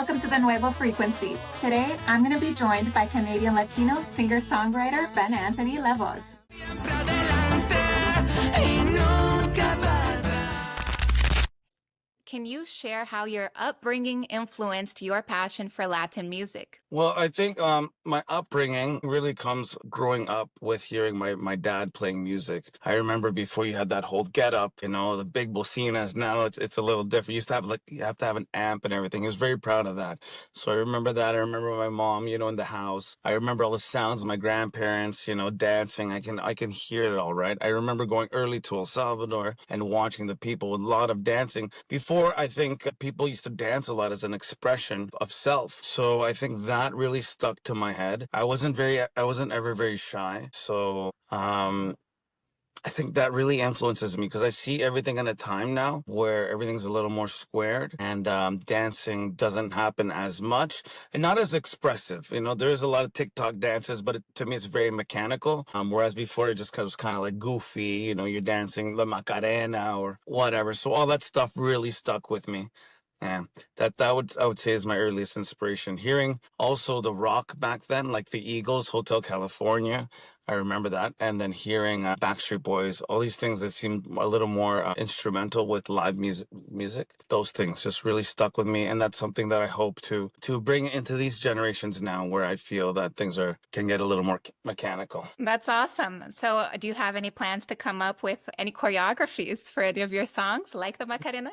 welcome to the Nuevo Frequency. Today, I'm going to be joined by Canadian Latino singer-songwriter BenAnthony LaVoz. Can you share how your upbringing influenced your passion for Latin music? Well, I think my upbringing really comes growing up with hearing my dad playing music. I remember before you had that whole get up, the big bocinas. Now it's a little different. You used to have you have to have an amp and everything. He was very proud of that. So I remember that. I remember my mom, in the house. I remember all the sounds of my grandparents, dancing. I can hear it all, right? I remember going early to El Salvador and watching the people with a lot of dancing. Before, I think people used to dance a lot as an expression of self. So I think that really stuck to my head. I wasn't ever very shy. So I think that really influences me because I see everything in a time now where everything's a little more squared and dancing doesn't happen as much and not as expressive. There's a lot of TikTok dances, but to me, it's very mechanical. Whereas before, it just was kind of like goofy. You're dancing La Macarena or whatever. So all that stuff really stuck with me. And that I would say is my earliest inspiration. Hearing also the rock back then, like the Eagles, Hotel California, I remember that. And then hearing Backstreet Boys, all these things that seemed a little more instrumental with live music. Those things just really stuck with me, and that's something that I hope to bring into these generations now, where I feel that things can get a little more mechanical. That's awesome. So, do you have any plans to come up with any choreographies for any of your songs, like the Macarena?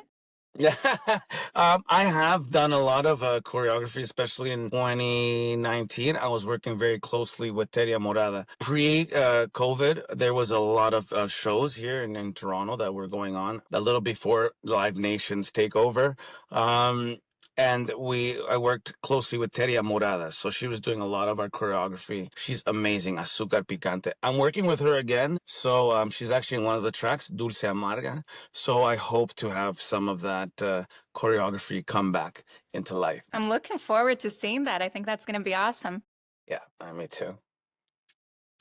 Yeah, I have done a lot of choreography, especially in 2019. I was working very closely with Teria Morada. Pre-COVID, there was a lot of shows here in Toronto that were going on a little before Live Nation's takeover. And I worked closely with Teria Morada. So she was doing a lot of our choreography. She's amazing. Azúcar Picante. I'm working with her again. So she's actually in one of the tracks, Dulce Amarga. So I hope to have some of that choreography come back into life. I'm looking forward to seeing that. I think that's going to be awesome. Yeah, me too.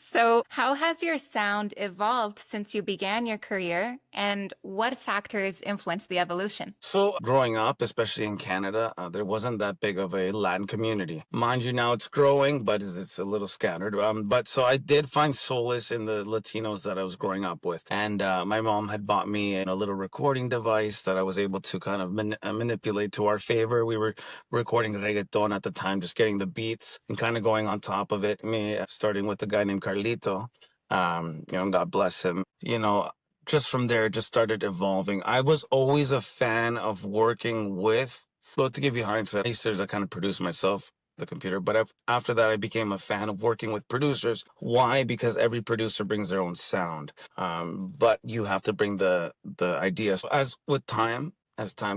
So, how has your sound evolved since you began your career, and what factors influenced the evolution? So, growing up, especially in Canada, there wasn't that big of a Latin community. Mind you, now it's growing, but it's a little scattered. But so I did find solace in the Latinos that I was growing up with. And my mom had bought me a little recording device that I was able to kind of manipulate to our favor. We were recording reggaeton at the time, just getting the beats and kind of going on top of it. Me starting with a guy named Carlito, God bless him. Just from there, it just started evolving. I was always a fan of working with, well, to give you hindsight, I used to kind of produce myself, the computer, but after that, I became a fan of working with producers. Why? Because every producer brings their own sound, but you have to bring the ideas. As time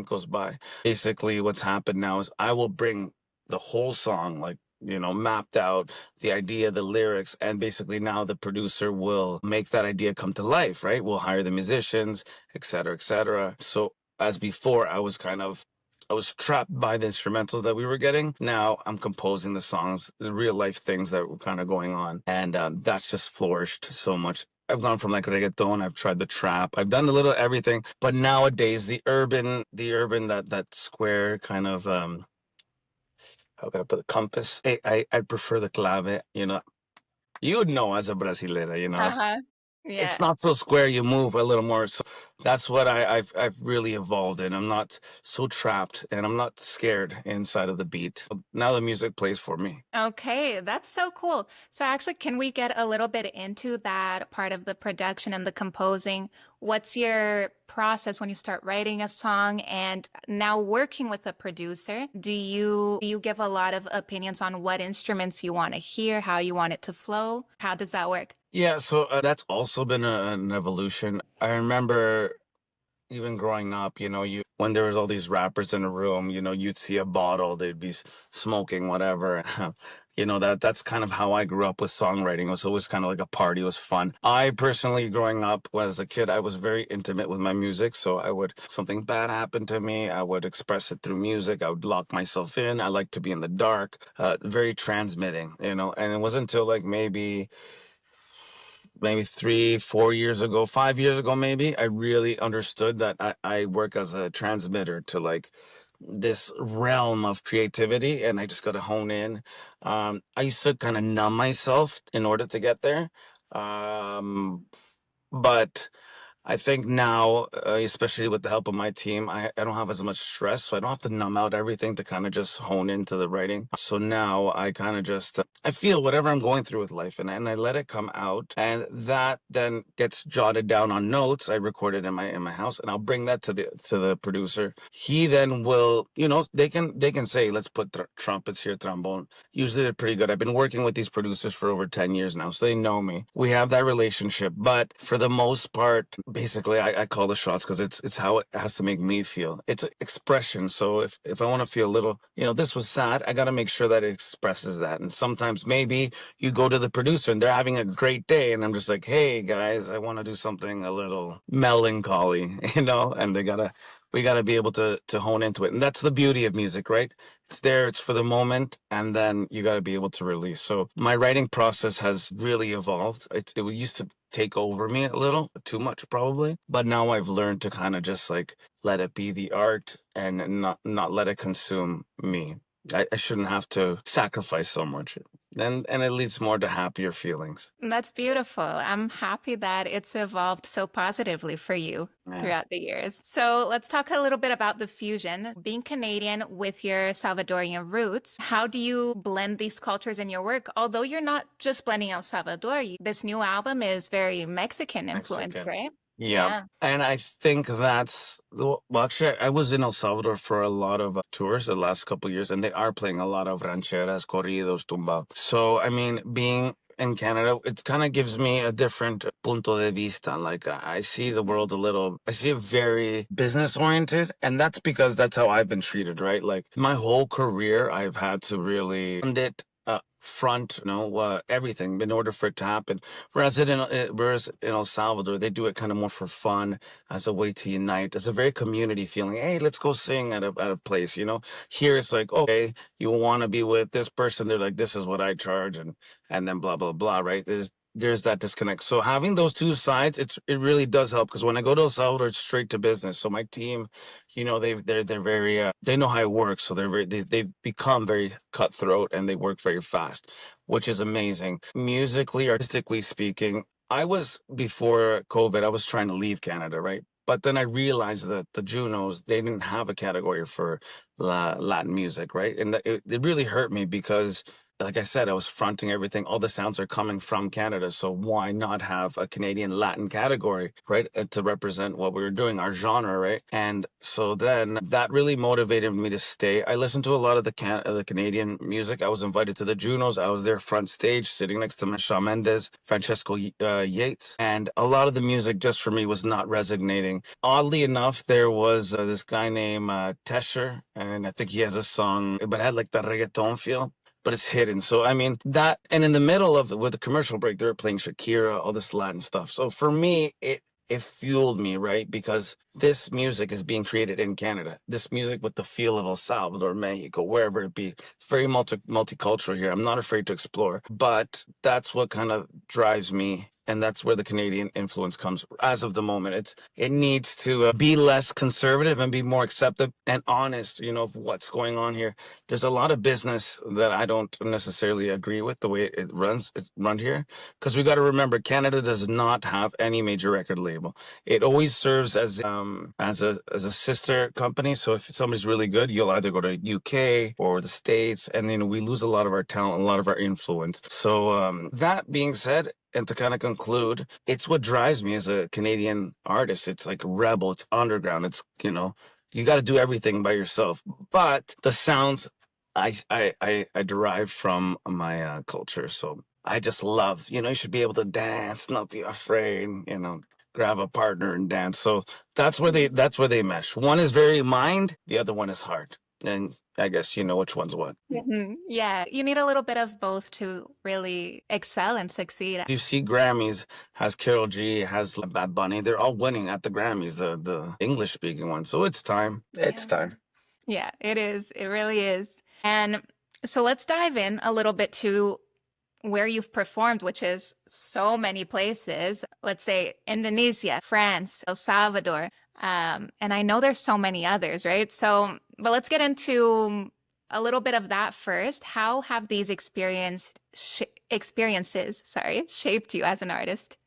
goes by, basically what's happened now is I will bring the whole song, like, mapped out, the idea, the lyrics, and basically now the producer will make that idea come to life, right? We'll hire the musicians, et cetera, et cetera. So as before, I was trapped by the instrumentals that we were getting. Now I'm composing the songs, the real life things that were kind of going on. And that's just flourished so much. I've gone from like reggaeton, I've tried the trap, I've done a little everything. But nowadays, the urban, that square kind of, how can I put the compass? I prefer the clave, You would know as a Brasilera, Uh-huh. Yeah. It's not so square, you move a little more. So that's what I've really evolved in. I'm not so trapped and I'm not scared inside of the beat. Now the music plays for me. Okay, that's so cool. So actually, can we get a little bit into that part of the production and the composing? What's your process when you start writing a song and now working with a producer? Do you give a lot of opinions on what instruments you want to hear, how you want it to flow? How does that work? Yeah, so that's also been an evolution. I remember even growing up, when there was all these rappers in a room, you'd see a bottle, they'd be smoking, whatever. That's kind of how I grew up with songwriting. It was always kind of like a party. It was fun. I personally, growing up as a kid, I was very intimate with my music. So something bad happened to me, I would express it through music. I would lock myself in. I like to be in the dark, very transmitting, and it wasn't until like maybe 3, 4 years ago, 5 years ago, maybe, I really understood that I work as a transmitter to like this realm of creativity, and I just got to hone in. I used to kind of numb myself in order to get there. Um, but I think now, especially with the help of my team, I don't have as much stress, so I don't have to numb out everything to kind of just hone into the writing. So now I kind of just, I feel whatever I'm going through with life, and I let it come out, and that then gets jotted down on notes. I record it in my house, and I'll bring that to the producer. He then will, they can say, let's put trumpets here, trombone. Usually they're pretty good. I've been working with these producers for over 10 years now, so they know me. We have that relationship, but for the most part, basically I call the shots because it's how it has to make me feel. It's expression. So if I want to feel a little, this was sad, I got to make sure that it expresses that. And sometimes maybe you go to the producer and they're having a great day, and I'm just like, hey guys, I want to do something a little melancholy, and we gotta be able to hone into it. And that's the beauty of music, right? It's there, it's for the moment, and then you got to be able to release. So my writing process has really evolved. It used to take over me a little, too much probably, but now I've learned to kind of just like let it be the art and not let it consume me. I shouldn't have to sacrifice so much. And it leads more to happier feelings. That's beautiful. I'm happy that it's evolved so positively for you Yeah. throughout the years. So let's talk a little bit about the fusion. Being Canadian with your Salvadorian roots, how do you blend these cultures in your work? Although you're not just blending El Salvador, this new album is very Mexican influenced, Mexican. right? Yeah. Yeah. And I think well, actually, I was in El Salvador for a lot of tours the last couple of years, and they are playing a lot of rancheras, corridos, tumba. So, I mean, being in Canada, it kind of gives me a different punto de vista. Like, I see the world I see it very business oriented, and that's because that's how I've been treated, right? Like, my whole career, I've had to really fund it. Front, everything in order for it to happen. Whereas in El Salvador, they do it kind of more for fun, as a way to unite. It's a very community feeling. Hey, let's go sing at a place. Here it's like, okay, you want to be with this person. They're like, this is what I charge, and then blah blah blah. Right? There's that disconnect. So having those two sides, it really does help, because when I go to El Salvador, it's straight to business. So my team, they're very they know how it works. So they've become very cutthroat, and they work very fast, which is amazing. Musically, artistically speaking, before COVID, I was trying to leave Canada, right? But then I realized that the Junos, they didn't have a category for Latin music, right? And it really hurt me because, like I said, I was fronting everything. All the sounds are coming from Canada. So why not have a Canadian Latin category, right? To represent what we were doing, our genre, right? And so then that really motivated me to stay. I listened to a lot of the Canadian music. I was invited to the Junos. I was there front stage, sitting next to Shawn Mendes, Francesco Yates. And a lot of the music just for me was not resonating. Oddly enough, there was this guy named Tesher, and I think he has a song, but it had like the reggaeton feel, but it's hidden. So I mean that, and in the middle of with the commercial break, they were playing Shakira, all this Latin stuff. So for me, it fueled me, right? Because this music is being created in Canada. This music with the feel of El Salvador, Mexico, wherever it be. It's very multicultural here. I'm not afraid to explore, but that's what kind of drives me. And that's where the Canadian influence comes as of the moment. It needs to be less conservative and be more accepting and honest, of what's going on here. There's a lot of business that I don't necessarily agree with the way it's run here. Because we got to remember, Canada does not have any major record label. It always serves as a sister company. So if somebody's really good, you'll either go to UK or the States, and we lose a lot of our talent, a lot of our influence. So that being said, and to kind of conclude, it's what drives me as a Canadian artist. It's like rebel, it's underground. It's, you got to do everything by yourself. But the sounds I derive from my culture. So I just love, you should be able to dance, not be afraid, grab a partner and dance. So that's where they mesh. One is very mind, the other one is heart. And I guess you know which one's what. Yeah, you need a little bit of both to really excel and succeed. You see Grammys, has Carol G, has Bad Bunny. They're all winning at the Grammys, the English speaking one. So it's time. It's Yeah. time. Yeah, it is. It really is. And so let's dive in a little bit to where you've performed, which is so many places. Let's say Indonesia, France, El Salvador. And I know there's so many others, right? So, but let's get into a little bit of that first. How have these experiences, sorry, shaped you as an artist?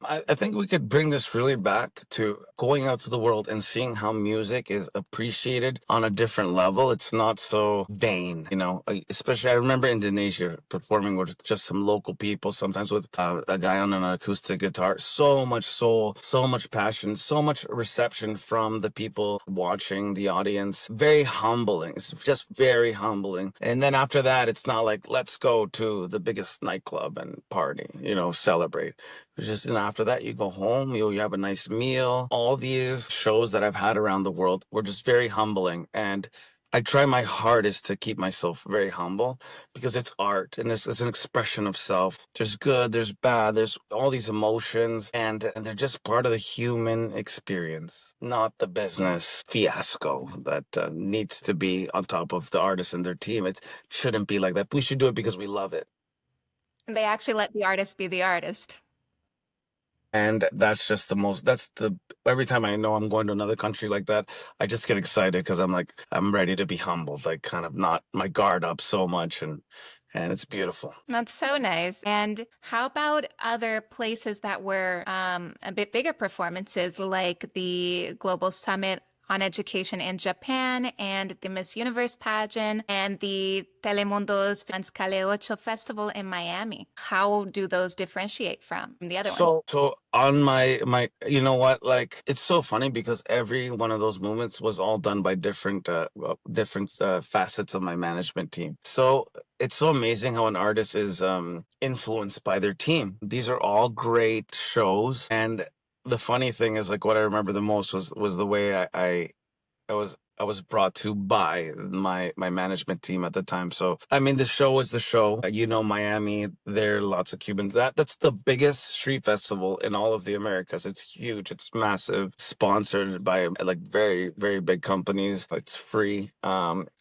I think we could bring this really back to going out to the world and seeing how music is appreciated on a different level. It's not so vain, you know. Especially, I remember Indonesia performing with just some local people, sometimes with a guy on an acoustic guitar. So much soul, so much passion, so much reception from the people watching, the audience. Very humbling. It's just very humbling. And then after that, it's not like, let's go to the biggest nightclub and party, you know, celebrate. It's just, and after that, you go home, you have a nice meal. All these shows that I've had around the world were just very humbling. And I try my hardest to keep myself very humble because it's art and it's an expression of self. There's good, there's bad, there's all these emotions, and they're just part of the human experience, not the business fiasco that needs to be on top of the artist and their team. It shouldn't be like that. We should do it because we love it. They actually let the artist be the artist. And that's just the most, that's the, every time I know I'm going to another country like that, I just get excited because I'm like, I'm ready to be humbled, like kind of not my guard up so much. And it's beautiful. That's so nice. And how about other places that were a bit bigger performances, like the Global Summit on Education in Japan and the Miss Universe pageant and the Telemundo's Scale Ocho Festival in Miami? How do those differentiate from the other ones? So on my, you know what? Like it's so funny because every one of those movements was all done by different facets of my management team. So it's so amazing how an artist is influenced by their team. These are all great shows, and the funny thing is, like, what I remember the most was the way I was brought to by my management team at the time. So I mean, the show was the show. You know, Miami, there are lots of Cubans. That's the biggest street festival in all of the Americas. It's huge. It's massive. Sponsored by like very very big companies. It's free.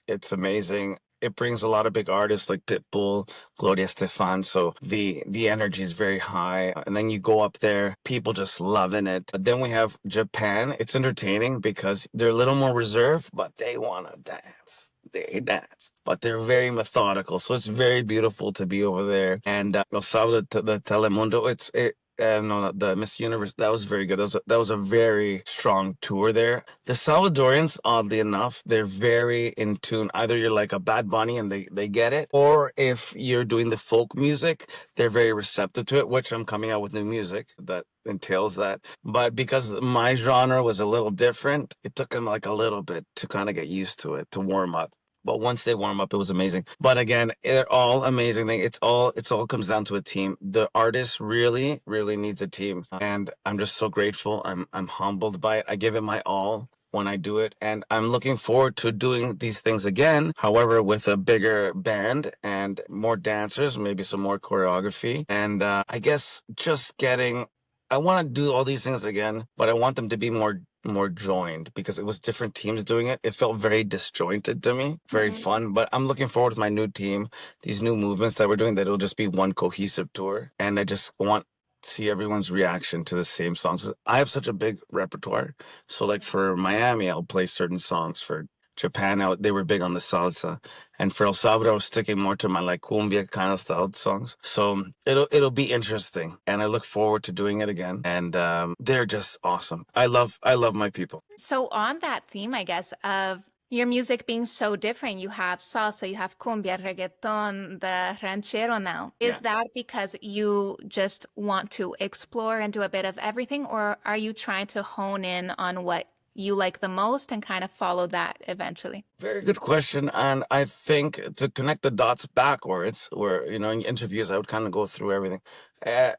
It's amazing. It brings a lot of big artists like Pitbull, Gloria Estefan. So the energy is very high. And then you go up there, people just loving it. But then we have Japan. It's entertaining because they're a little more reserved, but they want to dance. They dance, but they're very methodical. So it's very beautiful to be over there. And also the Telemundo, no, the Miss Universe, that was very good. That was a very strong tour there. The Salvadorians, oddly enough, they're very in tune. Either you're like a Bad Bunny and they get it, or if you're doing the folk music, they're very receptive to it, which I'm coming out with new music that entails that. But because my genre was a little different, it took them like a little bit to kind of get used to it, to warm up. But once they warm up, it was amazing. But again, they're all amazing thing. It's all comes down to a team. The artist really, really needs a team. And I'm just so grateful. I'm humbled by it. I give it my all when I do it. And I'm looking forward to doing these things again. However, with a bigger band and more dancers, maybe some more choreography. And I guess just getting I want to do all these things again, but I want them to be more joined because it was different teams doing it. It felt very disjointed to me, very Mhm. fun. But I'm looking forward to my new team, these new movements that we're doing, that it'll just be one cohesive tour. And I just want to see everyone's reaction to the same songs. I have such a big repertoire. So like for Miami, I'll play certain songs. For Japan, they were big on the salsa. And for El Salvador, I was sticking more to my like cumbia kind of style songs. So it'll be interesting, and I look forward to doing it again. And they're just awesome. I love my people. So, on that theme, I guess, of your music being so different, you have salsa, you have cumbia, reggaeton, the ranchero now. Yeah. Is that because you just want to explore and do a bit of everything, or are you trying to hone in on what you like the most and kind of follow that eventually? Very good question. And I think to connect the dots backwards, where, in interviews, I would kind of go through everything. Uh,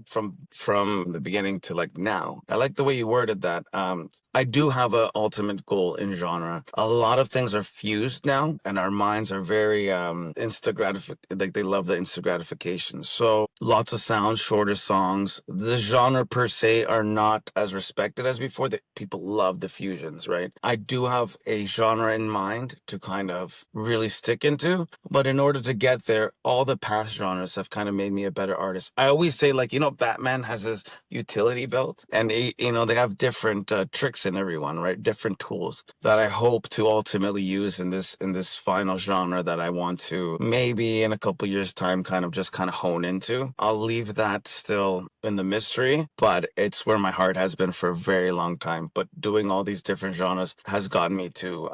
from the beginning to like now. I like the way you worded that. I do have a ultimate goal in genre. A lot of things are fused now, and our minds are very instant like they love the instant gratification. So lots of sounds, shorter songs. The genre per se are not as respected as before. That people love the fusions, right? I do have a genre in mind to kind of really stick into, but in order to get there, all the past genres have kind of made me a better artist. I always say, like, Batman has his utility belt, and they have different tricks in everyone, right? Different tools that I hope to ultimately use in this final genre that I want to maybe in a couple years time kind of hone into. I'll leave that still in the mystery, but it's where my heart has been for a very long time. But doing all these different genres has gotten me to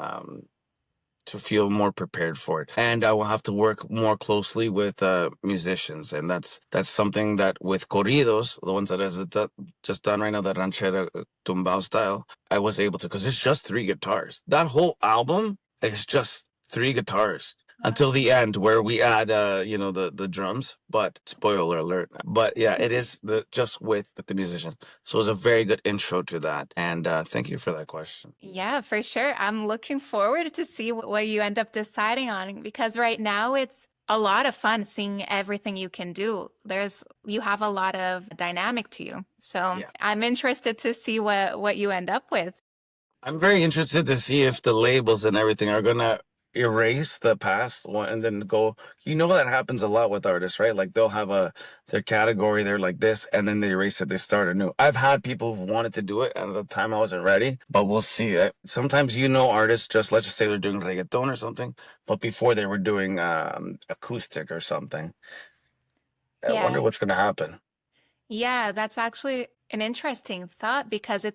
feel more prepared for it. And I will have to work more closely with musicians. And that's something that with corridos, the ones that I've just done right now, the ranchera tumbao style, I was able to, because it's just three guitars. That whole album is just three guitars until the end where we add the drums. But spoiler alert, but yeah, it is the just with the musicians. So it was a very good intro to that, and thank you for that question. Yeah, for sure. I'm looking forward to see what you end up deciding on because right now it's a lot of fun seeing everything you can do. You have a lot of dynamic to you. So Yeah. I'm interested to see what you end up with. I'm very interested to see if the labels and everything are gonna erase the past one and then go. That happens a lot with artists, right? Like they'll have their category, they're like this, and then they erase it, they start anew. I've had people who wanted to do it, and at the time I wasn't ready, but we'll see. Sometimes artists, just let's just say they're doing reggaeton or something, but before they were doing acoustic or something. I Yeah. wonder what's gonna happen. Yeah, that's actually an interesting thought because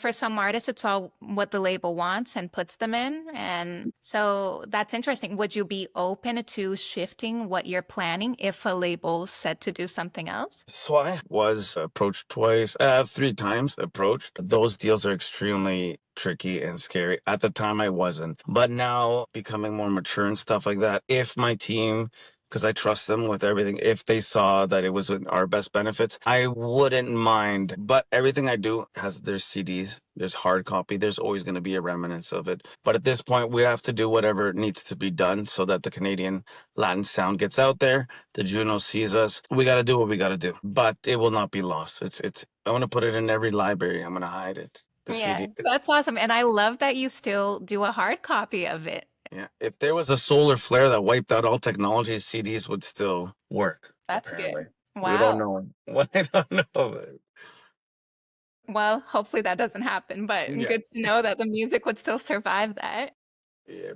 for some artists, it's all what the label wants and puts them in. And so that's interesting. Would you be open to shifting what you're planning if a label said to do something else? So I was approached twice, three times approached. Those deals are extremely tricky and scary. At the time, I wasn't. But now, becoming more mature and stuff like that, if my team, because I trust them with everything, if they saw that it was in our best benefits, I wouldn't mind. But everything I do has there's CDs, there's hard copy, there's always going to be a remnants of it. But at this point, we have to do whatever needs to be done so that the Canadian Latin sound gets out there. The Juno sees us. We got to do what we got to do, but it will not be lost. I want to put it in every library. I'm going to hide it. The Yeah, CD. that's awesome. And I love that you still do a hard copy of it. Yeah. If there was a solar flare that wiped out all technology, CDs would still work, That's apparently. good. We don't Wow. know. Well, I don't know. Well, hopefully that doesn't happen, but Yeah. good to know that the music would still survive that. Yeah.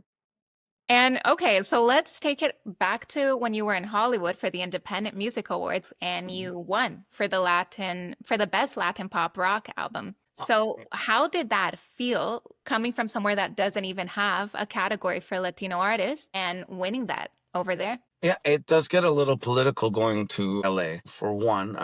And okay, so let's take it back to when you were in Hollywood for the Independent Music Awards and you won for the best Latin pop rock album. So, how did that feel coming from somewhere that doesn't even have a category for Latino artists and winning that over there? Yeah, it does get a little political going to LA. For one,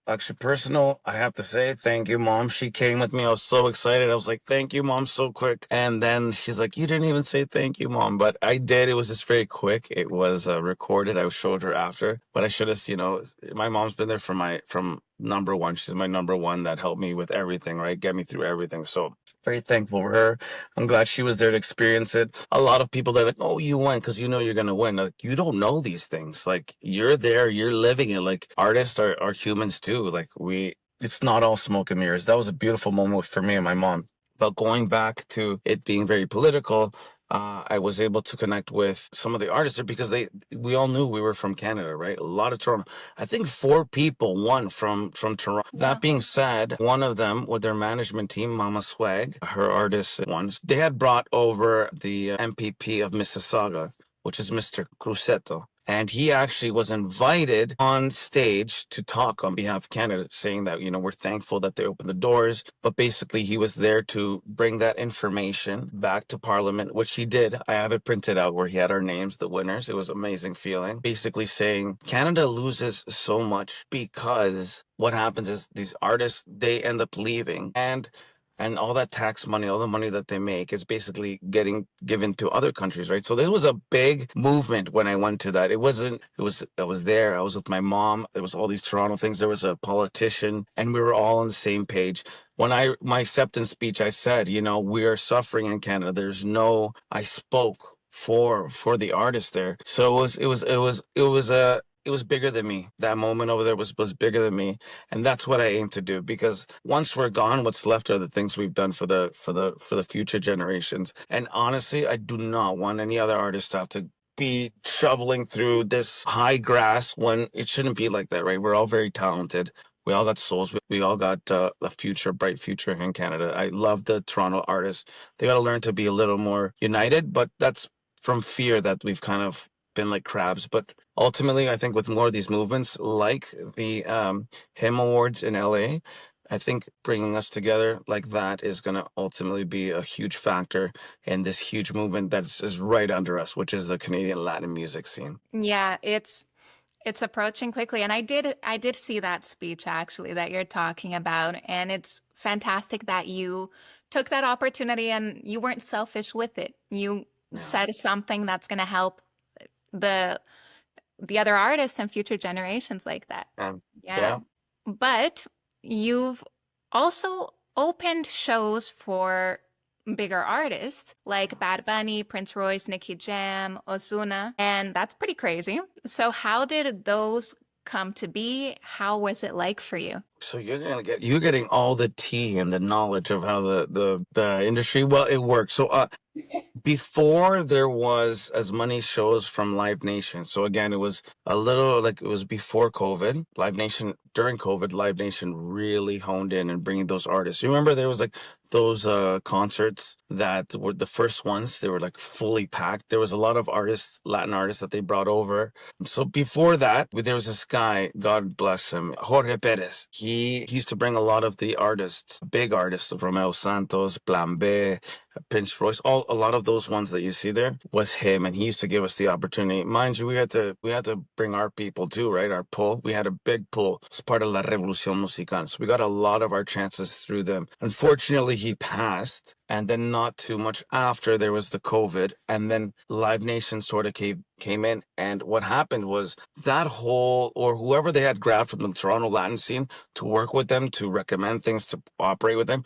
actually personal. I have to say, thank you, Mom. She came with me. I was so excited. I was like, thank you, Mom, so quick. And then she's like, you didn't even say thank you, Mom. But I did. It was just very quick. It was recorded. I showed her after. But I should have, my mom's been there from number one. She's my number one that helped me with everything, right? Get me through everything. So very thankful for her. I'm glad she was there to experience it. A lot of people, they're like, oh, you won because you're going to win. Like, you don't know these things. Like, you're there, you're living it. Like, artists are humans too. Like, it's not all smoke and mirrors. That was a beautiful moment for me and my mom. But going back to it being very political, I was able to connect with some of the artists there because we all knew we were from Canada, right? A lot of Toronto. I think four people won from Toronto. Yeah. That being said, one of them with their management team, Mama Swag, her artist ones, they had brought over the MPP of Mississauga, which is Mr. Cruzetto. And he actually was invited on stage to talk on behalf of Canada, saying that, we're thankful that they opened the doors. But basically, he was there to bring that information back to Parliament, which he did. I have it printed out where he had our names, the winners. It was an amazing feeling. Basically saying Canada loses so much because what happens is these artists, they end up leaving. And all that tax money, all the money that they make is basically getting given to other countries, right? So this was a big movement when I went to that. I was there, I was with my mom. There was all these Toronto things. There was a politician and we were all on the same page. My acceptance speech, I said, we are suffering in Canada. I spoke for the artists there. So it was bigger than me. That moment over there was bigger than me. And that's what I aim to do, because once we're gone, what's left are the things we've done for the future generations. And honestly, I do not want any other artist to have to be shoveling through this high grass when it shouldn't be like that, right? We're all very talented. We all got souls. We all got a future, bright future here in Canada. I love the Toronto artists. They got to learn to be a little more united, but that's from fear that we've kind of been like crabs. But ultimately, I think with more of these movements, like the HIM Awards in LA, I think bringing us together like that is going to ultimately be a huge factor in this huge movement that is right under us, which is the Canadian Latin music scene. Yeah, it's approaching quickly. And I did see that speech actually that you're talking about. And it's fantastic that you took that opportunity and you weren't selfish with it. You Yeah. said something that's going to help the the other artists and future generations like that. Um, Yeah. yeah. But you've also opened shows for bigger artists like Bad Bunny, Prince Royce, Nicki Jam, Ozuna, and that's pretty crazy. So how did those come to be? How was it like for you? So you're getting all the tea and the knowledge of how the industry well it works. So before there was as many shows from Live Nation. So again, it was a little like it was before COVID. Live Nation during COVID, Live Nation really honed in and bringing those artists. You remember there was like those concerts that were the first ones. They were like fully packed. There was a lot of artists, Latin artists that they brought over. So before that, there was this guy, God bless him, Jorge Perez. He used to bring a lot of the artists, big artists, Romeo Santos, Plan B, Prince Royce, all a lot of those ones that you see there was him, and he used to give us the opportunity. Mind you, we had to bring our people too, right? Our pull. We had a big pull. It's part of La Revolución Musical. So we got a lot of our chances through them. Unfortunately, he passed, and then not too much after there was the COVID, and then Live Nation sort of came in, and what happened was that whole or whoever they had grabbed from the Toronto Latin scene to work with them, to recommend things, to operate with them,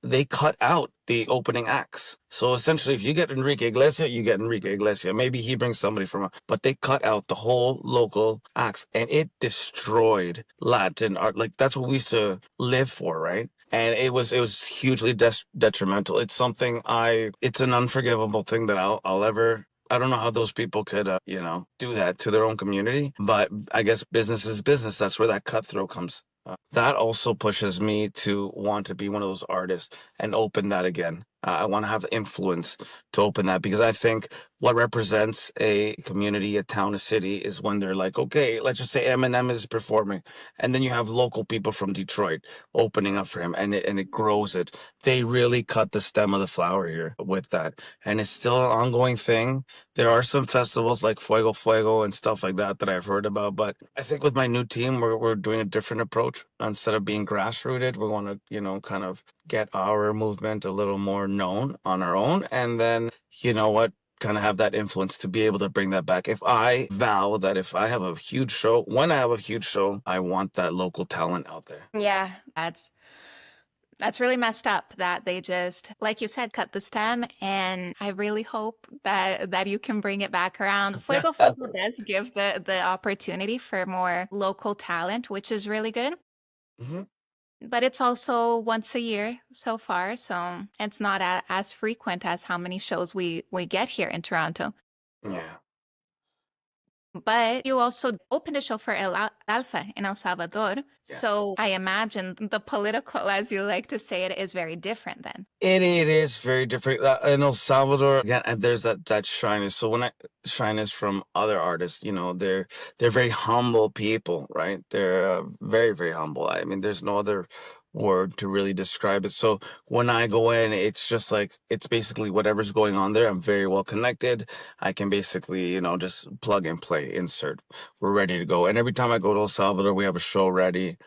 they cut out the opening acts. So essentially, if you get Enrique Iglesias, you get Enrique Iglesias. Maybe he brings somebody from, but they cut out the whole local acts, and it destroyed Latin art. Like that's what we used to live for, right? And it was hugely detrimental. It's something it's an unforgivable thing that I'll ever. I don't know how those people could, do that to their own community. But I guess business is business. That's where that cutthroat comes. That also pushes me to want to be one of those artists and open that again. I want to have influence to open that because I think what represents a community, a town, a city is when they're like, okay, let's just say Eminem is performing, and then you have local people from Detroit opening up for him, and it grows it. They really cut the stem of the flower here with that, and it's still an ongoing thing. There are some festivals like Fuego Fuego and stuff like that that I've heard about, but I think with my new team, we're doing a different approach. Instead of being grassrooted, we want to, kind of get our movement a little more known on our own, and then, what, kind of have that influence to be able to bring that back. If I vow that if I have a huge show, when I have a huge show, I want that local talent out there. Yeah, that's really messed up that they just, like you said, cut the stem. And I really hope that you can bring it back around. Fuego Fuego does give the opportunity for more local talent, which is really good. Mhm. But it's also once a year so far, so it's not as frequent as how many shows we get here in Toronto. Yeah. But you also opened a show for Alpha in El Salvador. Yeah. So I imagine the political, as you like to say it, is very different then. It is very different. In El Salvador, again, and there's that shyness. So when I shyness from other artists, they're very humble people, right? They're very very humble. I mean, there's no other word to really describe it. So when I go in, it's just like it's basically whatever's going on there. I'm very well connected. I can basically, just plug and play, insert. We're ready to go. And every time I go to El Salvador, we have a show ready.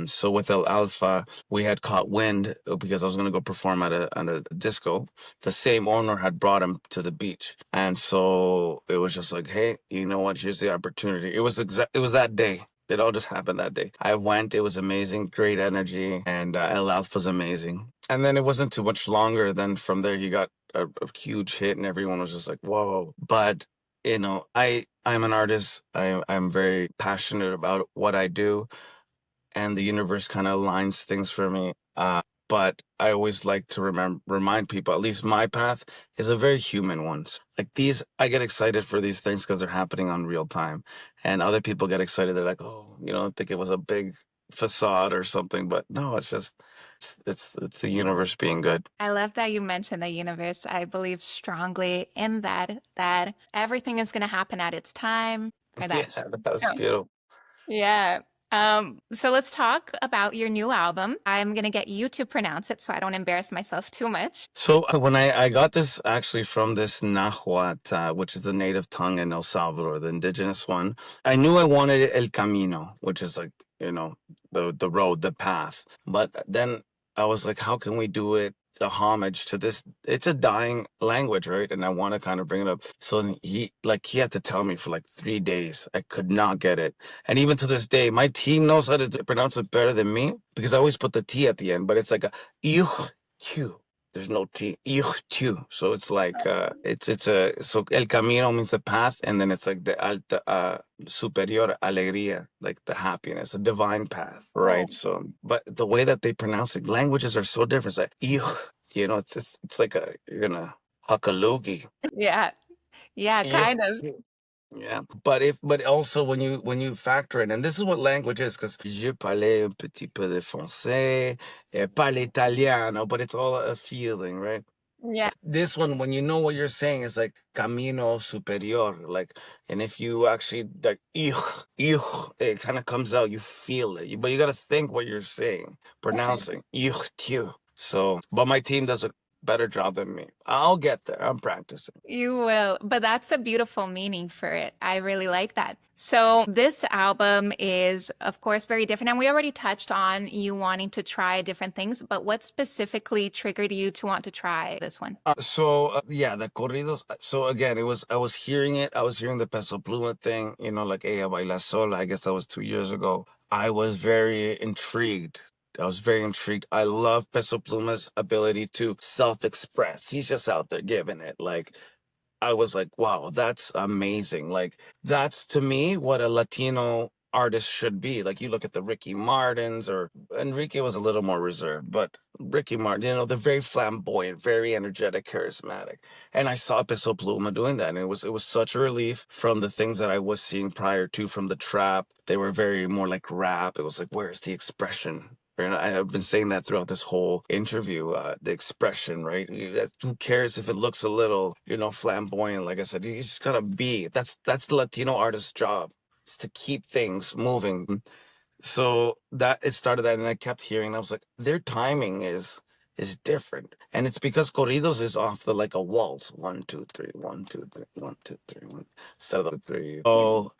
So with El Alfa, we had caught wind because I was going to go perform at a disco. The same owner had brought him to the beach, and so it was just like, hey, you know what? Here's the opportunity. It was that day. It all just happened that day. I went. It was amazing, great energy, and El Alfa's amazing. And then it wasn't too much longer. Then from there, he got a huge hit, and everyone was just like, whoa. But I'm an artist. I'm very passionate about what I do, and the universe kind of aligns things for me. but I always like to remind people, at least my path is a very human one. Like these, I get excited for these things because they're happening on real time, and other people get excited. They're like, oh, I think it was a big facade or something, but no, it's just it's the universe being good. I love that you mentioned the universe. I believe strongly in that everything is going to happen at its time for Yeah, that. that's So, beautiful. yeah. So let's talk about your new album. I'm going to get you to pronounce it so I don't embarrass myself too much. So when I got this actually from this Nahuatl, which is the native tongue in El Salvador, the indigenous one, I knew I wanted El Camino, which is like, the road, the path. But then I was like, how can we do it a homage to this? It's a dying language, right? And I want to kind of bring it up. So then he had to tell me for like 3 days. I could not get it. And even to this day, my team knows how to pronounce it better than me because I always put the T at the end, but it's like a Q. There's no T. Iuj Tiut. So it's like it's a so el camino means the path, and then it's like the alta superior alegría, like the happiness, a divine path, Oh, right? So, but the way that they pronounce it, languages are so different. It's like Iuj, it's like you're gonna huck a loogie. yeah. Yeah, Yeah. kind of. Yeah, but also when you factor in, and this is what language is, because je parlais un petit peu de français, parle italiano, but it's all a feeling, right? Yeah. This one, when you know what you're saying, is like camino superior, like, and if you actually like, it kind of comes out, you feel it, but you got to think what you're saying, pronouncing, so, but my team does a better job than me. I'll get there. I'm practicing. You will, but that's a beautiful meaning for it. I really like that. So, this album is, of course, very different. And we already touched on you wanting to try different things, but what specifically triggered you to want to try this one? Yeah, the corridos. So again, I was hearing it. I was hearing the Peso Pluma thing, like Ella Baila Sola. I guess that was 2 years ago. I was very intrigued. I was very intrigued. I love Peso Pluma's ability to self-express. He's just out there giving it. Like, I was like, wow, that's amazing. Like, that's to me what a Latino artist should be. Like, you look at the Ricky Martins, or Enrique was a little more reserved, but Ricky Martin, they're very flamboyant, very energetic, charismatic. And I saw Peso Pluma doing that. And it was such a relief from the things that I was seeing prior to, from the trap. They were very more like rap. It was like, where's the expression? And I've been saying that throughout this whole interview, the expression, right? Who cares if it looks a little, flamboyant? Like I said, you just gotta be. That's the Latino artist's job, is to keep things moving. So that it started that, and I kept hearing. I was like, their timing is different, and it's because corridos is off the like a waltz, 1 2 3, 1 2 3, 1 2 3, 1, instead of the three. Oh,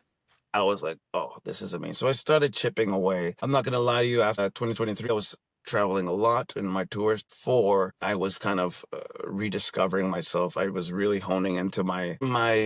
I was like, oh, this is amazing. So I started chipping away. I'm not going to lie to you, after 2023, I was traveling a lot in my tours. I was kind of rediscovering myself. I was really honing into my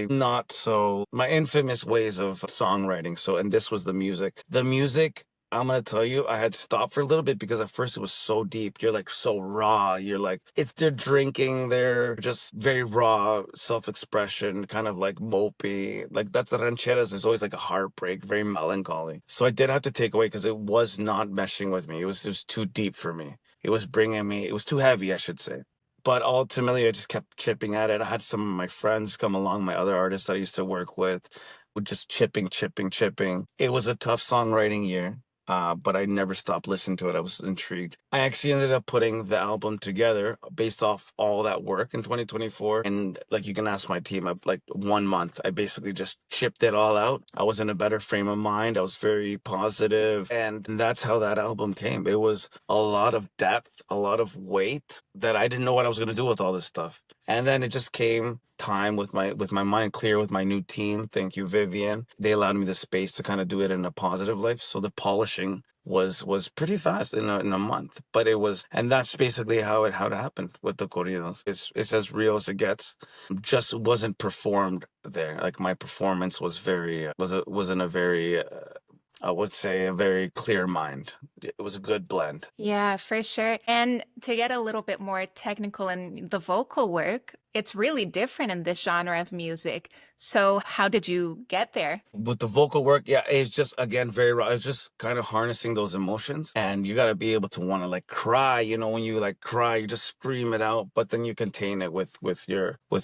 not so my infamous ways of songwriting. So, and this was the music. The music, I'm gonna tell you, I had stopped for a little bit because at first it was so deep. You're like so raw. You're like, it's they're drinking, they're just very raw self-expression, kind of like mopey. Like that's the rancheras is always like a heartbreak, very melancholy. So I did have to take away because it was not meshing with me. It was too deep for me. It was too heavy, I should say. But ultimately, I just kept chipping at it. I had some of my friends come along, my other artists that I used to work with just chipping, chipping, chipping. It was a tough songwriting year, but I never stopped listening to it. I was intrigued. I actually ended up putting the album together based off all that work in 2024. And like you can ask my team, like 1 month, I basically just chipped it all out. I was in a better frame of mind. I was very positive, and that's how that album came. It was a lot of depth, a lot of weight that I didn't know what I was going to do with all this stuff. And then it just came time with my mind clear with my new team. Thank you, Vivian. They allowed me the space to kind of do it in a positive life. So the polishing was pretty fast in a month. But it was, and that's basically how it happened with the corridos. It's as real as it gets. Just wasn't performed there. Like my performance was very was in a very I would say, a very clear mind. It was a good blend. Yeah, for sure. And to get a little bit more technical in the vocal work, it's really different in this genre of music. So, how did you get there? With the vocal work, yeah, it's just again very raw. It's just kind of harnessing those emotions, and you got to be able to want to like cry. You know, when you like cry, you just scream it out, but then you contain it with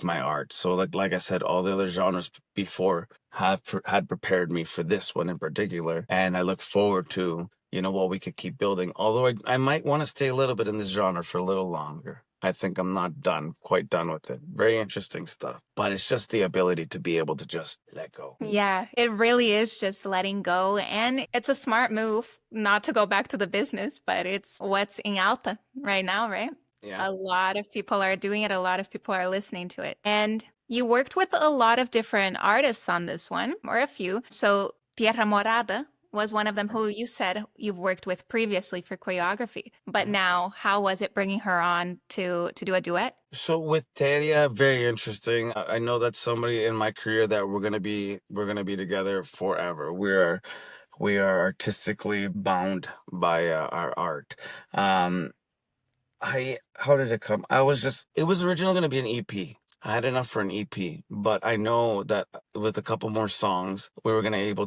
my art. So like I said, all the other genres before had prepared me for this one in particular, and I look forward to what we could keep building. Although I might want to stay a little bit in this genre for a little longer. I think I'm not quite done with it. Very interesting stuff, but it's just the ability to be able to just let go. Yeah, it really is just letting go. And it's a smart move not to go back to the business, but it's what's in alta right now, right? Yeah. A lot of people are doing it, a lot of people are listening to it. And you worked with a lot of different artists on this one, or a few. So Tierra Morada was one of them who you said you've worked with previously for choreography. But now, how was it bringing her on to do a duet? So with Teria, very interesting. I know that's somebody in my career that we're gonna be together forever. We are artistically bound by our art. Um, I how did it come? It was originally going to be an EP. I had enough for an EP, but I know that with a couple more songs, we were able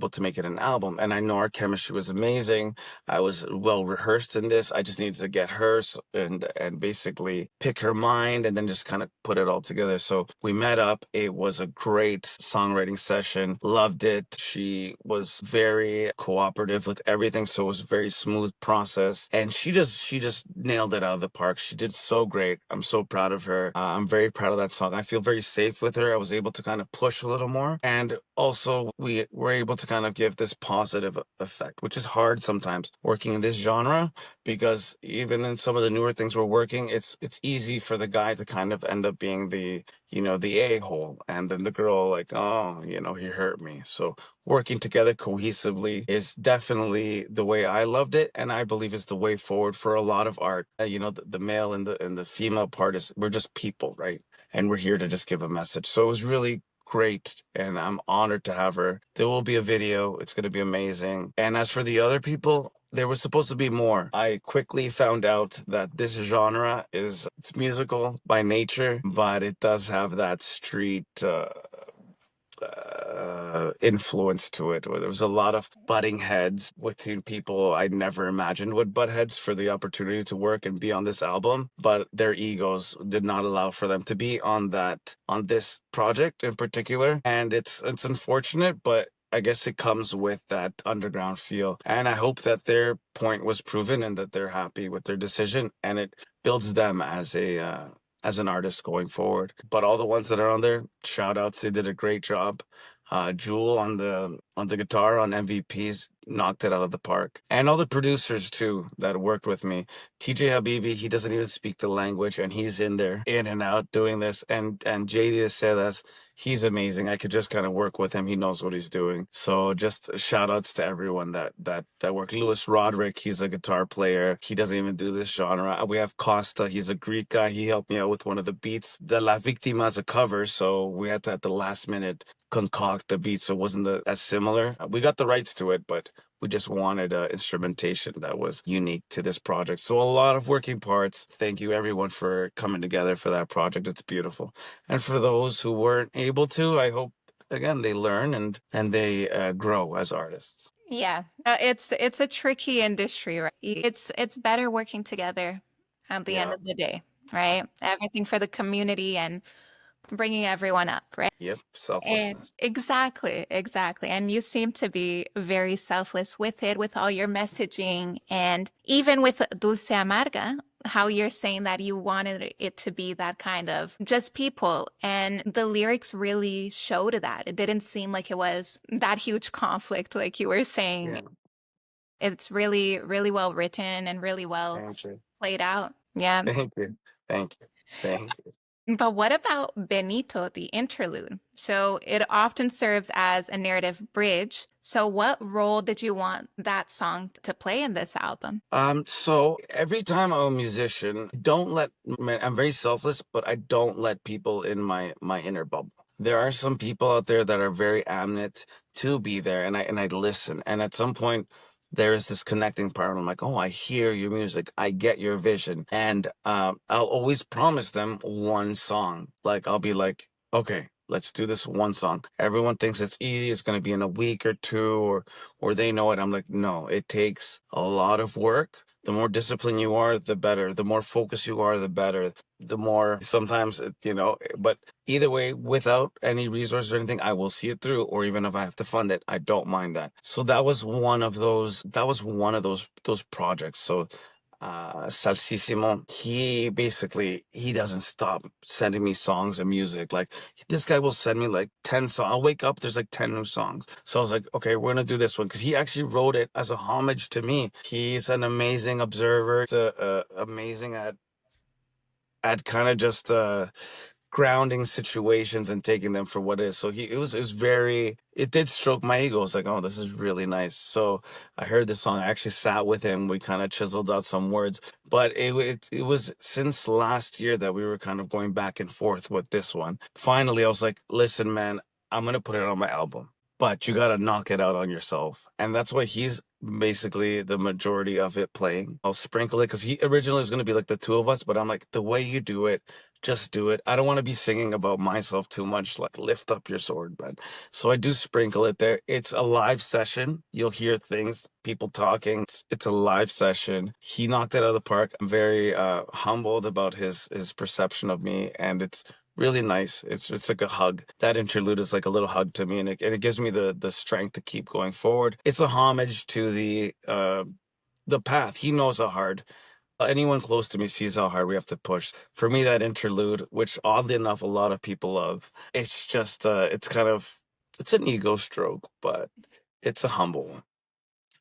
to make it an album. And I know our chemistry was amazing. I was well rehearsed in this. I just needed to get her and basically pick her mind and then just kind of put it all together. So we met up. It was a great songwriting session. Loved it. She was very cooperative with everything, so it was a very smooth process. And she just nailed it out of the park. She did so great. I'm so proud of her. I'm very proud of that song. I feel very safe with her. I was able to kind of push a little more. And also, we were able to kind of give this positive effect, which is hard sometimes working in this genre because even in some of the newer things we're working, it's easy for the guy to kind of end up being the a-hole. And then the girl, like, oh, he hurt me. So working together cohesively is definitely the way I loved it, and I believe is the way forward for a lot of art. The male and the female part is we're just people, right? And we're here to just give a message. So it was really great, and I'm honored to have her. There will be a video. It's going to be amazing. And as for the other people, there was supposed to be more. I quickly found out that this genre it's musical by nature, but it does have that street influence to it. Where there was a lot of butting heads between people I never imagined would butt heads for the opportunity to work and be on this album, but their egos did not allow for them to be on this project in particular. And it's unfortunate, but I guess it comes with that underground feel. And I hope that their point was proven and that they're happy with their decision and it builds them as an artist going forward. But all the ones that are on there, shout outs, they did a great job. Jewel on the guitar on MVPs knocked it out of the park, and all the producers too that worked with me. TJ Habibi, he doesn't even speak the language, and he's in there, in and out, doing this. And JD Acedas, he's amazing. I could just kind of work with him. He knows what he's doing. So just shout outs to everyone that worked. Lewis Roderick, he's a guitar player. He doesn't even do this genre. We have Costa, he's a Greek guy. He helped me out with one of the beats. The La Victima is a cover, so we had to at the last minute concoct a beat so it wasn't as similar. We got the rights to it, but we just wanted instrumentation that was unique to this project. So a lot of working parts. Thank you everyone for coming together for that project. It's beautiful. And for those who weren't able to, I hope again they learn and they grow as artists. Yeah, it's a tricky industry, right? It's better working together at the end Yeah. of the day, right? Everything for the community and bringing everyone up, right? Yep. And Selflessness. exactly, exactly. And you seem to be very selfless with it, with all your messaging, and even with Dulce Amarga, how you're saying that you wanted it to be that kind of just people. And the lyrics really showed that. It didn't seem like it was that huge conflict, like you were saying. Yeah. It's really, really well written and really well Thank you. played out. Yeah. Thank you. Thank you. Thank you. But what about Benito, the interlude? So it often serves as a narrative bridge. So what role did you want that song to play in this album? So every time I'm a musician, don't let, man, I'm very selfless, but I don't let people in my inner bubble. There are some people out there that are very amnit to be there, and I listen. And at some point, there is this connecting part. I'm like, oh, I hear your music, I get your vision, and I'll always promise them one song. Like I'll be like, okay, let's do this one song. Everyone thinks it's easy. It's going to be in a week or two, or they know it. I'm like, no, it takes a lot of work. The more disciplined you are, the better. The more focused you are, the better. The more sometimes, but either way, without any resources or anything, I will see it through. Or even if I have to fund it, I don't mind that. So that was one of those. That was one of those projects. So Salsissimo, he doesn't stop sending me songs and music. Like this guy will send me like 10 songs. I'll wake up, there's like 10 new songs. So I was like, okay, we're gonna do this one because he actually wrote it as a homage to me. He's an amazing observer. He's amazing at kind of just grounding situations and taking them for what it is. So it was very, it did stroke my ego. It's like, oh, this is really nice. So I heard this song. I actually sat with him. We kind of chiseled out some words, but it was since last year that we were kind of going back and forth with this one. Finally, I was like, listen, man, I'm gonna put it on my album, but you gotta knock it out on yourself. And that's why he's basically the majority of it playing. I'll sprinkle it because he originally was gonna be like the two of us, but I'm like, the way you do it, just do it. I don't want to be singing about myself too much, like lift up your sword, man. So I do sprinkle it there. It's a live session. You'll hear things, people talking. It's a live session. He knocked it out of the park. I'm very humbled about his perception of me, and it's really nice. It's like a hug. That interlude is like a little hug to me, and it gives me the strength to keep going forward. It's a homage to the path. He knows how hard anyone close to me sees how hard we have to push. For me, that interlude, which oddly enough, a lot of people love, it's just, it's an ego stroke, but it's a humble one.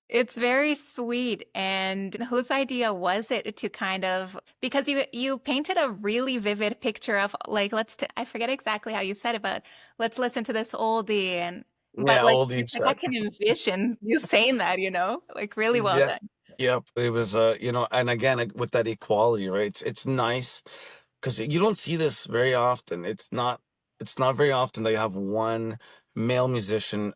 It's very sweet. And whose idea was it to kind of, because you painted a really vivid picture of like I forget exactly how you said it, but let's listen to this oldie and but Yeah, like oldie it's like I track. can envision you saying that, like really well Yeah. done. Yep. It was, and again, with that equality, right? It's nice because you don't see this very often. It's not very often that you have one male musician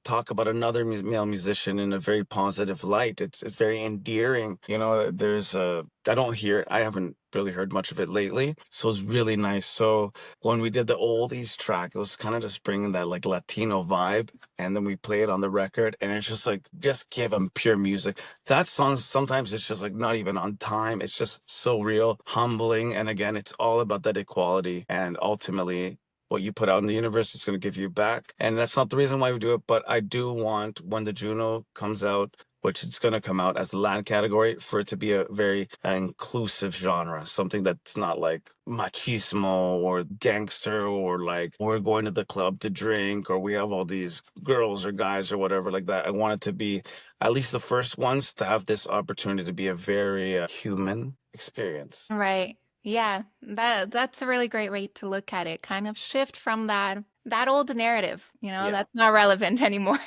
talk about another male musician in a very positive light. It's very endearing. There's I don't hear I haven't really heard much of it lately, so it's really nice. So when we did the oldies track, it was kind of just bringing that like Latino vibe, and then we play it on the record, and it's just like just give them pure music. That song sometimes it's just like not even on time. It's just so real, humbling, and again, it's all about that equality, and ultimately what you put out in the universe is going to give you back. And that's not the reason why we do it, but I do want when the Juno comes out, which it's going to come out as the Latin category, for it to be a very inclusive genre, something that's not like machismo or gangster or like we're going to the club to drink or we have all these girls or guys or whatever like that. I want it to be at least the first ones to have this opportunity to be a very human experience. Right. Yeah, that's a really great way to look at it. Kind of shift from that old narrative, Yeah. that's not relevant anymore.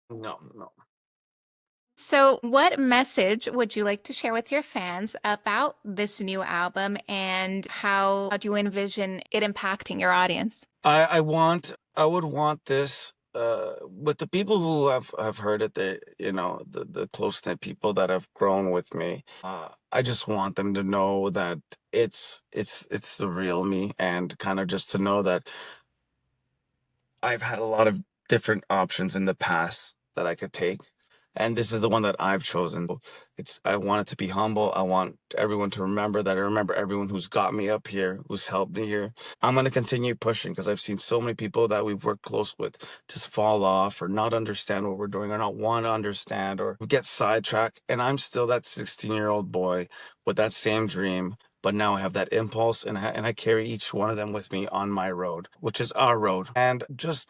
No, no. So, what message would you like to share with your fans about this new album and how do you envision it impacting your audience? I would want this with the people who have heard it, the close knit people that have grown with me. I just want them to know that it's the real me, and kind of just to know that I've had a lot of different options in the past that I could take, and this is the one that I've chosen. I want it to be humble. I want everyone to remember that I remember everyone who's got me up here, who's helped me here. I'm going to continue pushing because I've seen so many people that we've worked close with just fall off or not understand what we're doing or not want to understand or get sidetracked. And I'm still that 16-year-old boy with that same dream, but now I have that impulse, and I carry each one of them with me on my road, which is our road. And just,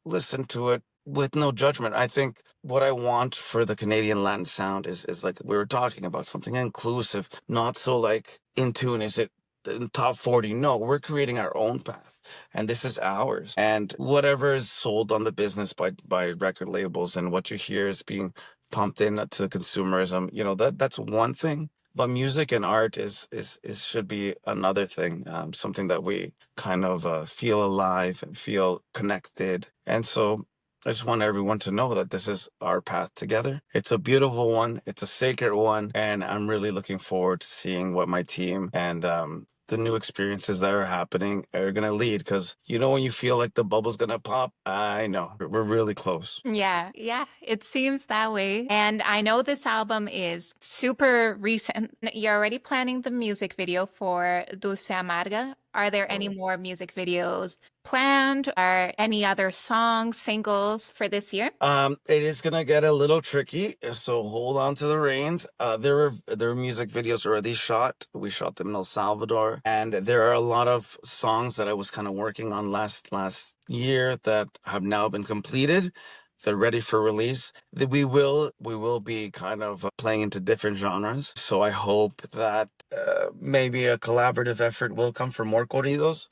listen to it with no judgment. I think what I want for the Canadian Latin sound is like we were talking about, something inclusive, not so like in tune. Is it the top 40? No, we're creating our own path, and this is ours. And whatever is sold on the business by record labels and what you hear is being pumped in to the consumerism, that's one thing. But music and art is should be another thing, something that we kind of feel alive and feel connected. And so I just want everyone to know that this is our path together. It's a beautiful one. It's a sacred one. And I'm really looking forward to seeing what my team and the new experiences that are happening are going to lead. Because, when you feel like the bubble's going to pop, I know we're really close. Yeah, it seems that way. And I know this album is super recent. You're already planning the music video for Dulce Amarga. Are there any more music videos planned or any other songs, singles for this year? It is gonna get a little tricky, so hold on to the reins. There are music videos already shot. We shot them in El Salvador, and there are a lot of songs that I was kind of working on last year that have now been completed. They're ready for release. We will be kind of playing into different genres. So I hope that maybe a collaborative effort will come for more corridos.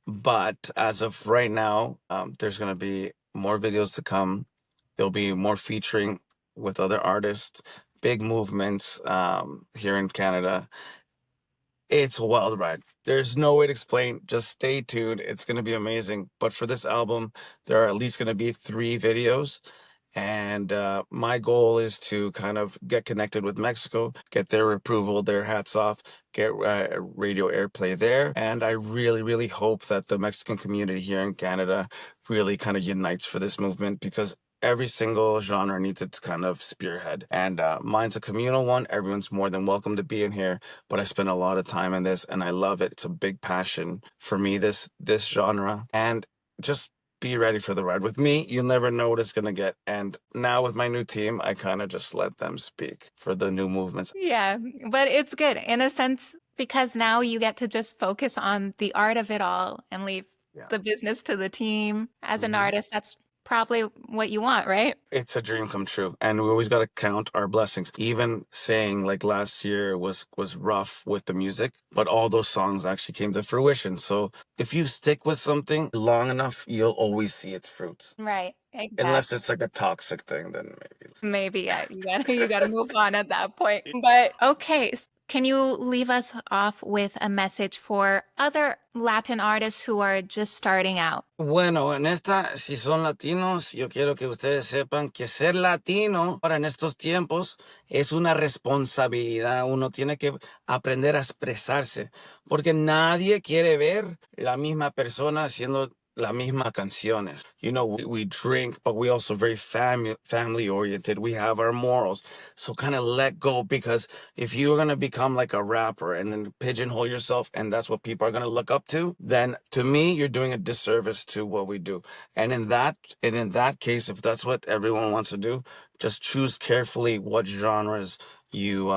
But as of right now, there's going to be more videos to come. There'll be more featuring with other artists, big movements here in Canada. It's a wild ride. There's no way to explain. Just stay tuned. It's going to be amazing. But for this album, there are at least going to be 3 videos. And my goal is to kind of get connected with Mexico, get their approval, their hats off, get radio airplay there. And I really, really hope that the Mexican community here in Canada really kind of unites for this movement, because every single genre needs its kind of spearhead. And mine's a communal one. Everyone's more than welcome to be in here. But I spend a lot of time in this and I love it. It's a big passion for me, this genre. And just be ready for the ride. With me, you'll never know what it's going to get. And now with my new team, I kind of just let them speak for the new movements. Yeah, but it's good in a sense because now you get to just focus on the art of it all and leave the business to the team. As an artist, that's probably what you want, right? It's a dream come true. And we always got to count our blessings. Even saying like last year was rough with the music, but all those songs actually came to fruition. So if you stick with something long enough, you'll always see its fruits. Right. Exactly. Unless it's like a toxic thing, then maybe yeah, you gotta move on at that point. But okay, can you leave us off with a message for other Latin artists who are just starting out? Bueno, si son latinos, yo quiero que ustedes sepan que ser latino ahora en estos tiempos es una responsabilidad. Uno tiene que aprender a expresarse, porque nadie quiere ver la misma persona haciendo la misma canciones. We drink, but we also very family oriented. We have our morals. So kind of let go, because if you're going to become like a rapper and then pigeonhole yourself and that's what people are going to look up to, then to me, you're doing a disservice to what we do. And in that case, if that's what everyone wants to do, just choose carefully what genres you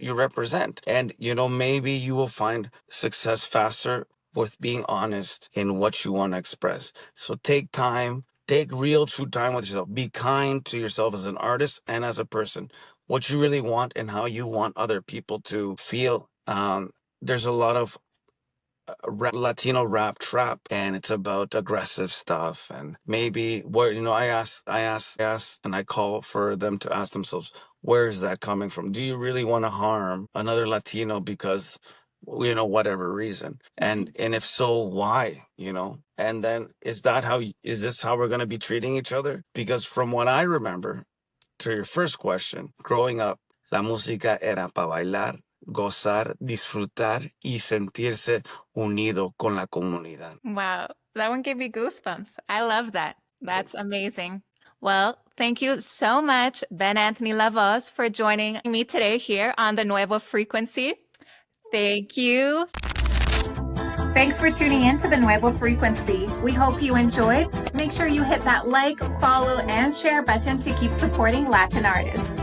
represent. And, maybe you will find success faster with being honest in what you want to express. So take time, take real true time with yourself. Be kind to yourself as an artist and as a person. What you really want and how you want other people to feel. There's a lot of Latino rap trap, and it's about aggressive stuff. And maybe I ask, and I call for them to ask themselves, where is that coming from? Do you really want to harm another Latino because whatever reason? And if so, why? And then is this how we're going to be treating each other? Because from what I remember, to your first question, growing up, la música era para bailar, gozar, disfrutar y sentirse unido con la comunidad. Wow, that one gave me goosebumps. I love that. That's amazing. Well, thank you so much, BenAnthony LaVoz, for joining me today here on the Nuevo Frequency. Thank you. Thanks for tuning in to the Nuevo Frequency. We hope you enjoyed. Make sure you hit that like, follow, and share button to keep supporting Latin artists.